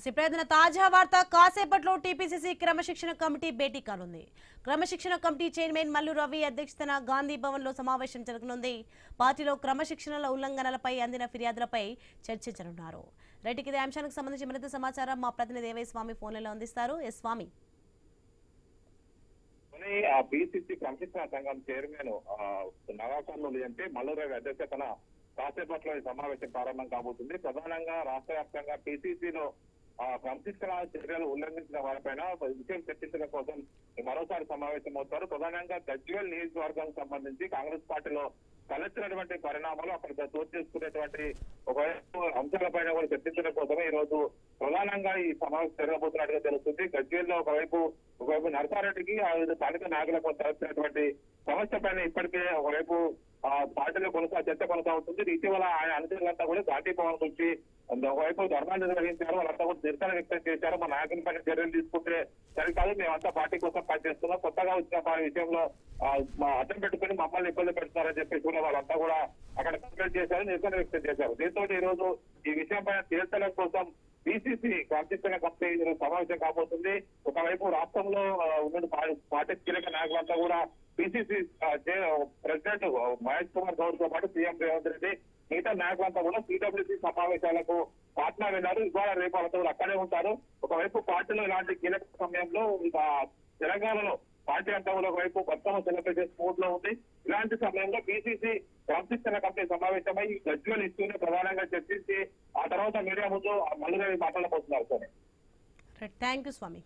సిప్రయత్న తాజా వార్త కాసేపట్లో టీపీసీసీ క్రమశిక్షణ కమిటీ భేటీ కానుంది. క్రమశిక్షణ కమిటీ చైర్మన్ మల్లు రవి అధ్యక్షతన గాంధీ భవన్ లో సమావేశం జరగనుంది. పార్టీలో క్రమశిక్షణల ఉల్లంఘనలపై అందిన ఫిర్యాదులపై చర్చించనున్నారు. రైట్, ఇదే అంశానికి సంబంధించి మరింత సమాచారం మా ప్రతినిధి దేవయ్య స్వామి ఫోన్లలో అందిస్తారు. ఎస్ స్వామి. బీసీసీ క్రమశిక్షణ సంఘం చైర్మన్ నవాకర్నూలు అంటే మల్లు రవి అధ్యక్షతన కాసేపట్లో ఈ సమావేశం ప్రారంభం కాబోతుంది. ప్రధానంగా రాష్ట్ర వ్యాప్తంగా టీసీసీలో క్రమశిక్షణ చర్యలు ఉల్లంఘించిన వారిపైన విషయం చర్చించడం కోసం మరోసారి సమావేశం అవుతారు. ప్రధానంగా గజ్వేల్ నియోజకవర్గానికి సంబంధించి కాంగ్రెస్ పార్టీలో తలెత్తినటువంటి పరిణామాలు అక్కడ చోటు చేసుకునేటువంటి ఒకవైపు అంశాలపైన కూడా చర్చించడం కోసమే ఈ రోజు ప్రధానంగా ఈ సమావేశం జరగబోతున్నట్టుగా తెలుస్తుంది. గజ్వేల్లో ఒకవైపు నరసారెడ్డికి స్థానిక నాయకులకు తలెత్తినటువంటి సమస్య పైన ఇప్పటికే ఒకవైపు పార్టీలో చర్చ కొనసాగుతుంది. ఇటీవల ఆయన అనుచరులంతా కూడా గాంధీ భవన్ నుంచి ఒకవైపు ధర్నాలు నిర్వహించారు. వాళ్ళంతా కూడా నిరసన వ్యక్తం చేశారు. మా నాయకుల పైన చర్యలు తీసుకుంటే సరికాదు, మేమంతా పార్టీ కోసం పనిచేస్తున్నాం, కొత్తగా వచ్చిన వారి విషయంలో అడ్డం పెట్టుకుని మమ్మల్ని ఇబ్బంది పెడుతున్నారని చెప్పేసి కూడా వాళ్ళంతా కూడా అక్కడ కంప్లైంట్ చేశారు, నిరసన వ్యక్తం చేశారు. దీంతో ఈ రోజు ఈ విషయం పైన తేల్చడం కోసం బీసీసీ క్రమశిక్షణ కమిటీ సమావేశం కాబోతుంది. ఒకవైపు రాష్ట్రంలో ఉన్న పార్టీ కీలక నాయకులంతా కూడా బీసీసీ ప్రెసిడెంట్ మహేష్ కుమార్ గౌడ్ తో పాటు సీఎం రేవంత్ రెడ్డి మిగతా నాయకులంతా కూడా పీడబ్ల్యూసీ సమావేశాలకు పాట్నా వెళ్లారు. ఇవాళ రేపు వాళ్ళతో కూడా అక్కడే ఉంటారు. ఒకవైపు పార్టీలో ఇలాంటి కీలక సమయంలో తెలంగాణలో పార్టీ అంతా కూడా ఒకవైపు కొత్త సెలబ్రేషన్ మూడ్ లో ఉంది. ఇలాంటి సమయంలో బీసీసీ క్రమశిక్షణ కమిటీ సమావేశమై గజ్వేల్ ఇష్యూని ప్రధానంగా చర్చించి ఆ తర్వాత మీడియా ముందు మల్లు రవి మాట్లాడబోతున్నారు. Thank you Swamy.